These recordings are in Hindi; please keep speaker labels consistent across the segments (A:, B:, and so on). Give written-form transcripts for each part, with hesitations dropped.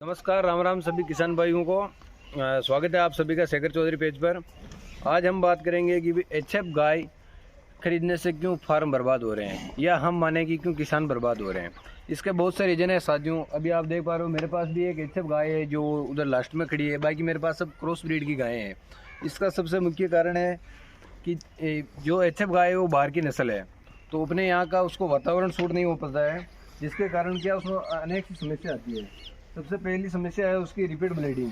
A: नमस्कार, राम राम सभी किसान भाइयों को। स्वागत है आप सभी का शेखर चौधरी पेज पर। आज हम बात करेंगे कि एचएफ गाय खरीदने से क्यों फार्म बर्बाद हो रहे हैं, या हम माने कि क्यों किसान बर्बाद हो रहे हैं। इसके बहुत से रीजन है साथियों। अभी आप देख पा रहे हो मेरे पास भी एक एचएफ गाय है जो उधर लास्ट में खड़ी है। बाकी मेरे पास सब क्रॉस ब्रीड की गायें हैं। इसका सबसे मुख्य कारण है कि जो एचएफ गाय है वो बाहर की नस्ल है, तो अपने यहाँ का उसको वातावरण सूट नहीं हो पाता है, जिसके कारण क्या उसमें अनेक सी समस्या आती है। सबसे पहली समस्या है उसकी रिपीट ब्लीडिंग।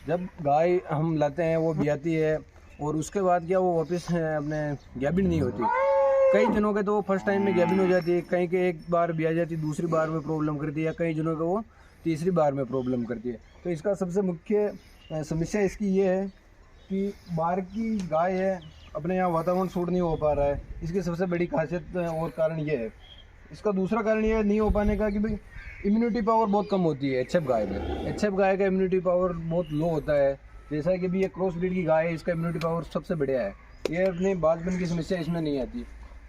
A: जब गाय हम लाते हैं वो ब्याती है और उसके बाद क्या वो वापस अपने गैबिन नहीं होती। कई जनों के तो वो फर्स्ट टाइम में गैबिन हो जाती है, कहीं के एक बार ब्या जाती है, दूसरी बार में प्रॉब्लम करती है, या कई जनों के वो तीसरी बार में प्रॉब्लम करती है। तो इसका सबसे मुख्य समस्या इसकी ये है कि बाहर की गाय है, अपने यहाँ वातावरण सूट नहीं हो पा रहा है। इसकी सबसे बड़ी खासियत और कारण ये है। इसका दूसरा कारण ये नहीं हो पाने का कि भाई इम्यूनिटी पावर बहुत कम होती है एचएफ गाय में। एचएफ गाय का इम्यूनिटी पावर बहुत लो होता है। जैसा कि भी ये क्रॉस ब्रीड की गाय है, इसका इम्यूनिटी पावर सबसे बढ़िया है। ये अपने बालपन की समस्या इसमें नहीं आती।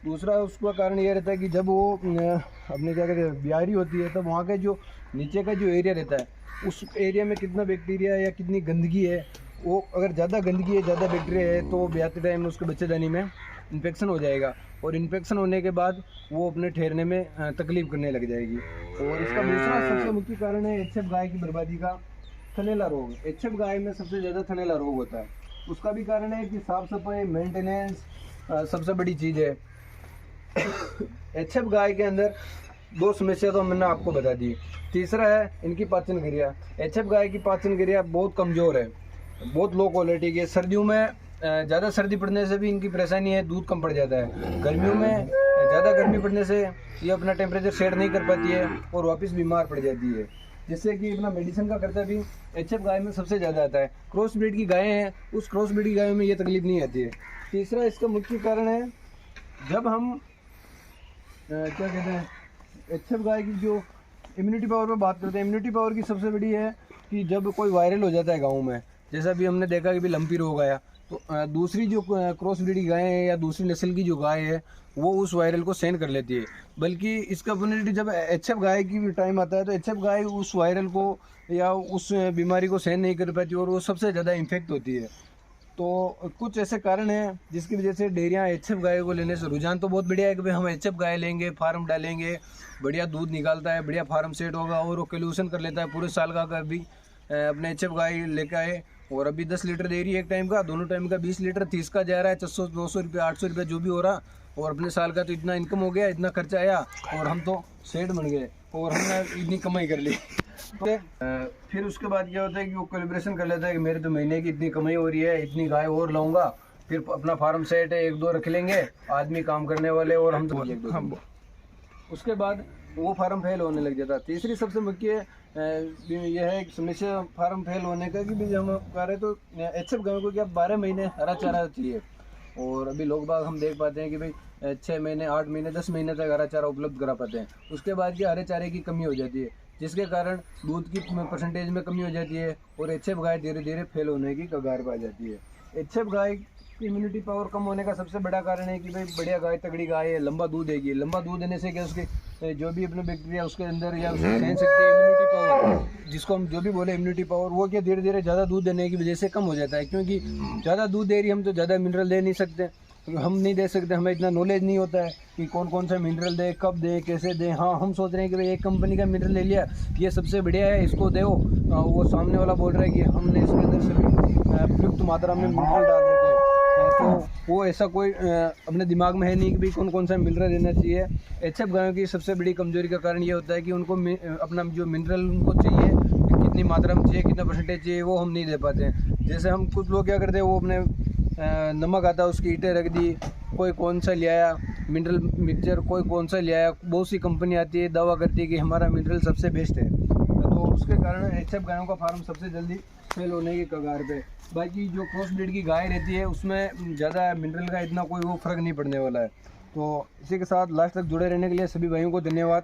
A: दूसरा उसका कारण ये रहता है कि जब वो अपने क्या कहते हैं ब्यारी होती है, तब वहाँ के जो नीचे का जो एरिया रहता है, उस एरिया में कितना बैक्टीरिया या कितनी गंदगी है, वो अगर ज़्यादा गंदगी है, ज़्यादा बैक्टीरिया है, तो ब्याते टाइम उसके बच्चेदानी में इन्फेक्शन हो जाएगा, और इन्फेक्शन होने के बाद वो अपने ठहरने में तकलीफ करने लग जाएगी। और इसका दूसरा सबसे मुख्य कारण है एचएफ गाय की बर्बादी का थनैला रोग। एचएफ गाय में सबसे ज़्यादा थनैला रोग होता है। उसका भी कारण है कि साफ सफाई मेंटेनेंस सबसे बड़ी चीज़ है। एचएफ गाय के अंदर दो समस्या तो मैंने आपको बता दी। तीसरा है इनकी पाचन क्रिया। एचएफ गाय की पाचन क्रिया बहुत कमज़ोर है, बहुत लो क्वालिटी की है। सर्दियों में ज़्यादा सर्दी पड़ने से भी इनकी परेशानी है, दूध कम पड़ जाता है। गर्मियों में ज़्यादा गर्मी पड़ने से ये अपना टेम्परेचर सेट नहीं कर पाती है और वापस बीमार पड़ जाती है, जिससे कि अपना मेडिसिन का खर्चा भी एचएफ गाय में सबसे ज़्यादा आता है। क्रॉस ब्रीड की गायें हैं, उस क्रॉस ब्रीड की गायों में ये तकलीफ नहीं आती है। तीसरा इसका मुख्य कारण है, जब हम क्या कहते हैं एचएफ गाय की जो इम्यूनिटी पावर पर बात करते हैं, इम्यूनिटी पावर की सबसे बड़ी है कि जब कोई वायरल हो जाता है गाँव में, जैसा भी हमने देखा कि भी लंपी रोग आया, तो दूसरी जो क्रॉस ब्रीड की गाय है या दूसरी नस्ल की जो गाय है वो उस वायरल को सहन कर लेती है। बल्कि इसका इम्यूनिटी जब एचएफ गाय की टाइम आता है, तो एचएफ गाय उस वायरल को या उस बीमारी को सहन नहीं कर पाती और वो सबसे ज़्यादा इन्फेक्ट होती है। तो कुछ ऐसे कारण हैं जिसकी वजह से डेयरियाँ एचएफ गाय को लेने से रुझान तो बहुत बढ़िया है कि भाई हम एचएफ गाय लेंगे, फार्म डालेंगे, बढ़िया दूध निकालता है, बढ़िया फार्म सेट होगा और वो कैल्यूशन कर लेता है पूरे साल का भी अपने एचएफ गाय लेकर आए। और अभी 10 लीटर दे रही है एक टाइम का, दोनों टाइम का 20 लीटर, 30 का जा रहा है, 400 200 रुपये 800 रुपये जो भी हो रहा। और अपने साल का तो इतना इनकम हो गया, इतना खर्चा आया और हम तो सेठ बन गए और हमने इतनी कमाई कर ली। तो फिर उसके बाद क्या होता है कि वो कैलिब्रेशन कर लेता है कि मेरे तो महीने की इतनी कमाई हो रही है, इतनी गाय और लाऊंगा, फिर अपना फार्म सेट है, 1-2 रख लेंगे आदमी काम करने वाले, और हम तो उसके बाद वो फार्म फेल होने लग जाता है। तीसरी सबसे मुख्य यह है समस्या फार्म फेल होने का कि भी हम कह रहे तो एचएफ गायों को क्या 12 महीने हरा चारा चाहिए, और अभी लोग बाग हम देख पाते हैं कि भाई 6 महीने 8 महीने 10 महीने तक हरा चारा उपलब्ध करा पाते हैं। उसके बाद क्या हरे चारे की कमी हो जाती है, जिसके कारण दूध की परसेंटेज में कमी हो जाती है और एचएफ गाय धीरे धीरे फेल होने की कगार पर आ जाती है। एचएफ गाय की इम्यूनिटी पावर कम होने का सबसे बड़ा कारण है कि भाई बढ़िया गाय तगड़ी गाय है, लंबा दूध देगी। लंबा दूध देने से क्या उसके जो भी अपने बैक्टीरिया उसके अंदर या उसको सहन सकती है इम्यूनिटी पावर, जिसको हम जो भी बोले इम्यूनिटी पावर, वो क्या धीरे धीरे ज़्यादा दूध देने की वजह से कम हो जाता है। क्योंकि ज़्यादा दूध दे रही हम तो ज़्यादा मिनरल दे नहीं सकते, हम नहीं दे सकते, हमें इतना नॉलेज नहीं होता है कि कौन कौन सा मिनरल दे, कब दे, कैसे दे। हाँ, हम सोच रहे हैं कि भाई एक कंपनी का मिनरल ले लिया, ये सबसे बढ़िया है, इसको दो। वो सामने वाला बोल रहा है कि हमने इसके अंदर सभी उपयुक्त मात्रा में मिनरल डाल रखे हैं, तो वो ऐसा कोई अपने दिमाग में है नहीं कि भाई कौन कौन सा मिनरल देना चाहिए। एचएफ गायों की सबसे बड़ी कमजोरी का कारण ये होता है कि उनको अपना जो मिनरल उनको चाहिए, कितनी मात्रा में चाहिए, कितना परसेंटेज चाहिए, वो हम नहीं दे पाते हैं। जैसे हम कुछ लोग क्या करते हैं, वो अपने नमक आता है उसकी ईंटें रख दी, कोई कौन सा ले आया मिनरल मिक्सचर, कोई कौन सा ले आया। बहुत सी कंपनी आती है, दावा करती है कि हमारा मिनरल सबसे बेस्ट है, तो उसके कारण एचएफ गायों का फार्म सबसे जल्दी फेल होने की कगार पे। बाकी जो क्रॉस ब्रीड की गाय रहती है उसमें ज़्यादा मिनरल का इतना कोई वो फ़र्क नहीं पड़ने वाला है। तो इसी के साथ लास्ट तक जुड़े रहने के लिए सभी भाइयों को धन्यवाद।